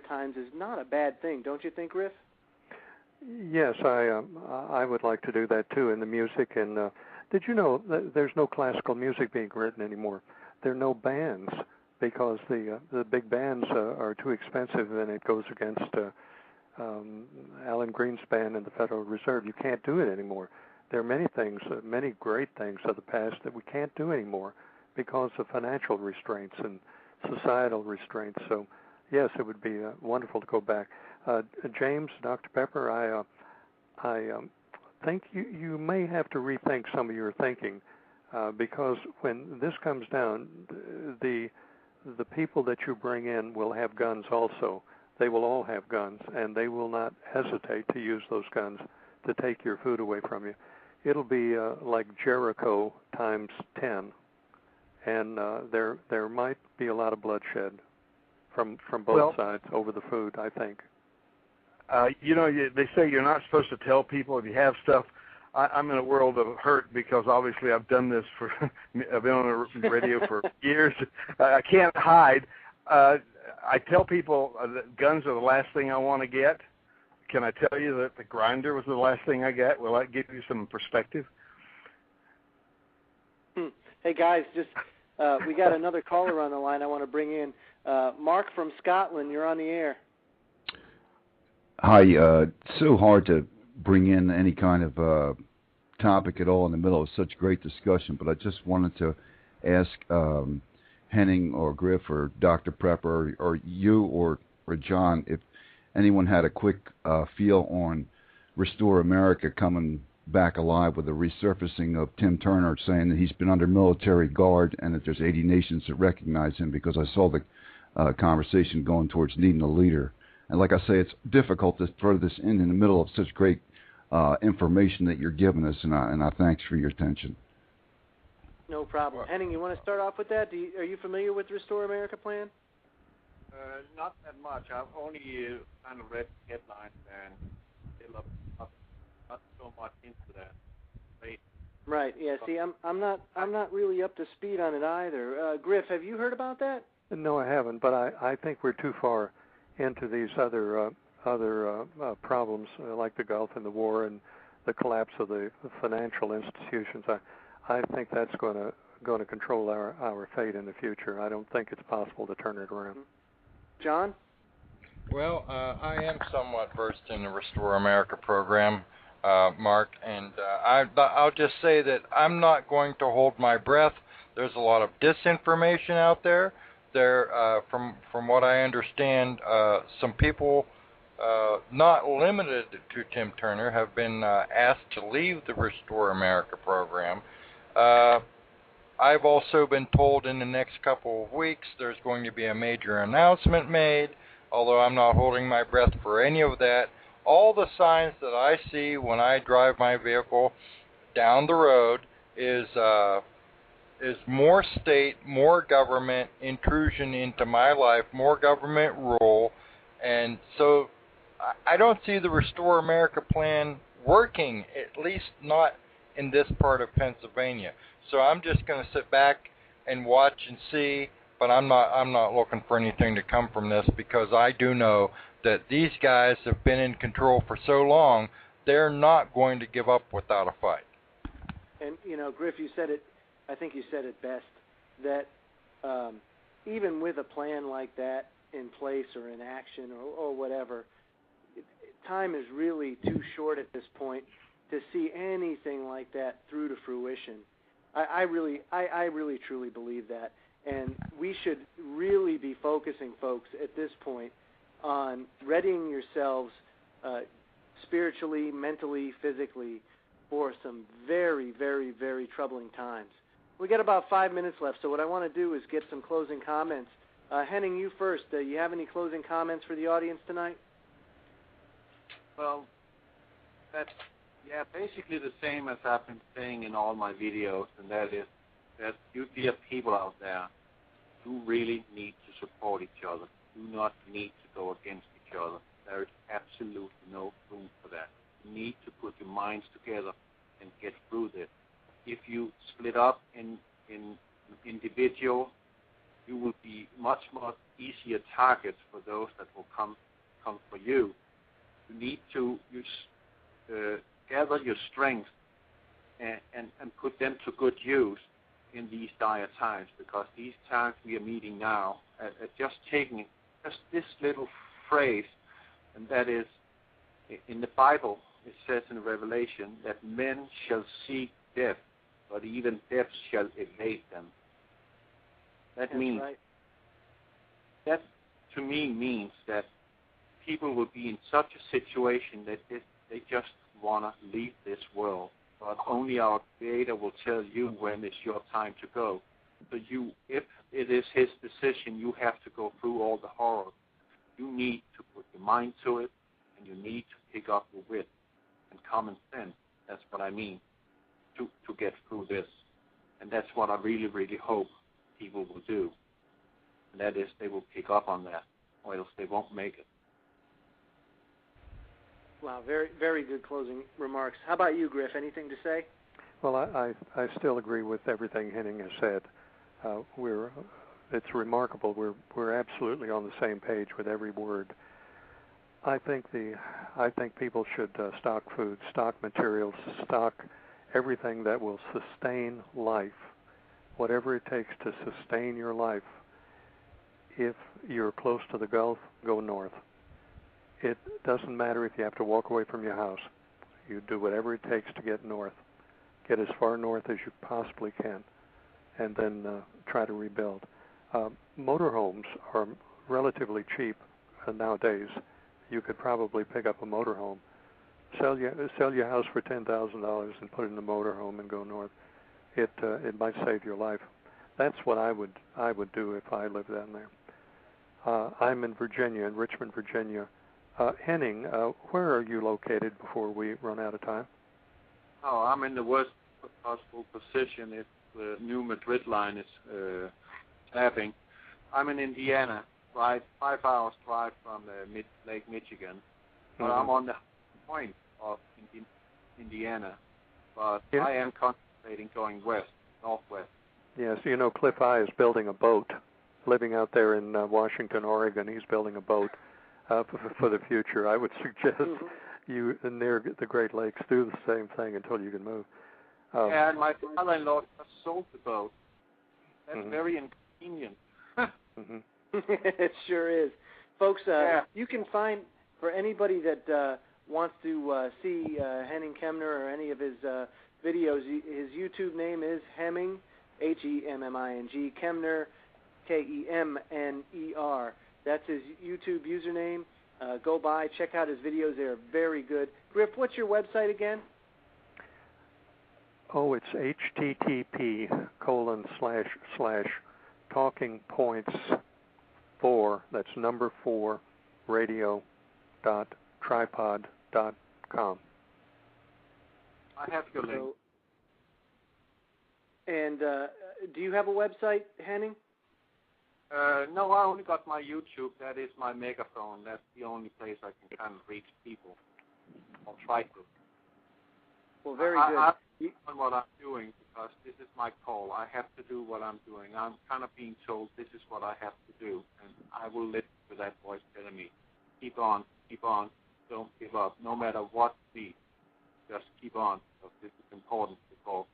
times is not a bad thing, don't you think, Griff? Yes, I would like to do that too in the music. And did you know that there's no classical music being written anymore? There are no bands because the big bands are too expensive, and it goes against Alan Green's band and the Federal Reserve. You can't do it anymore. There are many things, many great things of the past that we can't do anymore because of financial restraints and societal restraints. So, yes, it would be wonderful to go back. James, Dr. Pepper, I think you may have to rethink some of your thinking because when this comes down, the people that you bring in will have guns also. They will all have guns, and they will not hesitate to use those guns to take your food away from you. It'll be like Jericho times 10, and there might be a lot of bloodshed from both sides over the food, I think. They say you're not supposed to tell people if you have stuff. I'm in a world of hurt because obviously I've done this I've been on the radio for years. I can't hide. I tell people that guns are the last thing I want to get. Can I tell you that the grinder was the last thing I got? Will that give you some perspective? Hey, guys, we got another caller on the line I want to bring in. Mark from Scotland, you're on the air. Hi. So hard to bring in any kind of topic at all in the middle of such great discussion, but I just wanted to ask Henning or Griff or Dr. Prepper or you or John if anyone had a quick feel on Restore America coming back alive with the resurfacing of Tim Turner saying that he's been under military guard and that there's 80 nations that recognize him, because I saw the conversation going towards needing a leader. And like I say, it's difficult to throw this in the middle of such great information that you're giving us, and I thanks for your attention. No problem. Henning, you want to start off with that? Are you familiar with the Restore America plan? Not that much. I've only kind of read headlines and still not so much into that. Right. Yeah. See, I'm not really up to speed on it either. Griff, have you heard about that? No, I haven't. But I think we're too far into these other problems like the Gulf and the war and the collapse of the financial institutions. I think that's going to control our fate in the future. I don't think it's possible to turn it around. John? Well, I am somewhat versed in the Restore America program, Mark, and I'll just say that I'm not going to hold my breath. There's a lot of disinformation out there. From what I understand, some people, not limited to Tim Turner, have been asked to leave the Restore America program. I've also been told in the next couple of weeks there's going to be a major announcement made, although I'm not holding my breath for any of that. All the signs that I see when I drive my vehicle down the road is more state, more government intrusion into my life, more government rule, and so I don't see the Restore America plan working, at least not in this part of Pennsylvania. So I'm just going to sit back and watch and see, but I'm not looking for anything to come from this, because I do know that these guys have been in control for so long, they're not going to give up without a fight. And, Griff, you said it, I think you said it best, that even with a plan like that in place or in action or whatever, time is really too short at this point to see anything like that through to fruition. I really truly believe that, and we should really be focusing, folks, at this point on readying yourselves spiritually, mentally, physically for some very, very, very troubling times. We got about 5 minutes left, so what I want to do is get some closing comments. Henning, you first. You have any closing comments for the audience tonight? Well, that's basically the same as I've been saying in all my videos, and that is that you dear people out there do really need to support each other. Do not need to go against each other. There is absolutely no room for that. You need to put your minds together and get through this. If you split up in individual, you will be much more easier targets for those that will come for you. You need to gather your strength and put them to good use in these dire times, because these times we are meeting now are just taking just this little phrase, and that is, in the Bible, it says in Revelation that men shall seek death, but even death shall evade them. That means, right. That to me means that people will be in such a situation that they just want to leave this world. But only our Creator will tell you when it's your time to go. So if it is His decision, you have to go through all the horror. You need to put your mind to it, and you need to pick up your wit and common sense. That's what I mean, to get through this. And that's what I really, really hope people will do. And that is, they will pick up on that, or else they won't make it. Wow, very, very good closing remarks. How about you, Griff? Anything to say? Well, I still agree with everything Henning has said. It's remarkable. We're absolutely on the same page with every word. I think people should stock food, stock materials, stock everything that will sustain life, whatever it takes to sustain your life. If you're close to the Gulf, go north. It doesn't matter if you have to walk away from your house. You do whatever it takes to get north. Get as far north as you possibly can, and then try to rebuild. Motorhomes are relatively cheap nowadays. You could probably pick up a motorhome, sell your house for $10,000 and put it in a motorhome and go north. It might save your life. That's what I would do if I lived down there. I'm in Virginia, in Richmond, Virginia. Henning, where are you located before we run out of time? Oh, I'm in the worst possible position if the new Madrid line is snapping. I'm in Indiana, right? 5 hours drive from Lake Michigan. But I'm on the point of Indiana. But yeah. I am contemplating going northwest. Yes, you know, Cliff I is building a boat. Living out there in Washington, Oregon, he's building a boat for the future. I would suggest you near the Great Lakes do the same thing until you can move. And my father-in-law just sold the boat. That's very inconvenient. It sure is. Folks, you can find, for anybody that wants to see Henning Kemner or any of his videos, his YouTube name is Hemming, Hemming, Kemner, Kemner. That's his YouTube username. Go by, check out his videos. They are very good. Griff, what's your website again? Oh, it's http://talkingpoints4, that's number 4, radio.tripod.com. I have your link. And do you have a website, Henning? No, I only got my YouTube. That is my megaphone. That's the only place I can kind of reach people. I'll try to. Well, very good. I'm on what I'm doing because this is my call. I have to do what I'm doing. I'm kind of being told this is what I have to do, and I will listen to that voice telling me, keep on, don't give up, no matter what it is. Just keep on, because this is important before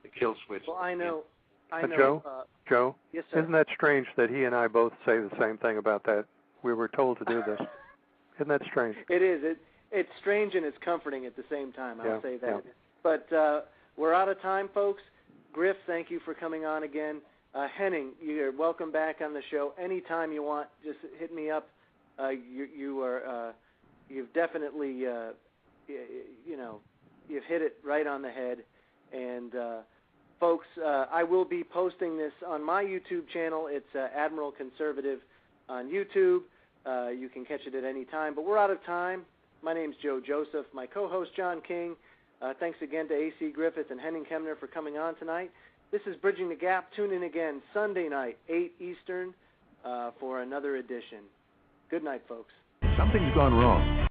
the kill switch. Well, I know. Joe, yes, sir. Isn't that strange that he and I both say the same thing about that? We were told to do this. Isn't that strange? It is. It's strange and it's comforting at the same time. I'll say that. Yeah. But we're out of time, folks. Griff, thank you for coming on again. Henning, you're welcome back on the show anytime you want. Just hit me up. You've definitely, you've hit it right on the head. And folks, I will be posting this on my YouTube channel. It's Admiral Conservative on YouTube. You can catch it at any time. But we're out of time. My name's Joe Joseph. My co-host, John King. Thanks again to A.C. Griffith and Henning Kemner for coming on tonight. This is Bridging the Gap. Tune in again Sunday night, 8 Eastern, for another edition. Good night, folks. Something's gone wrong.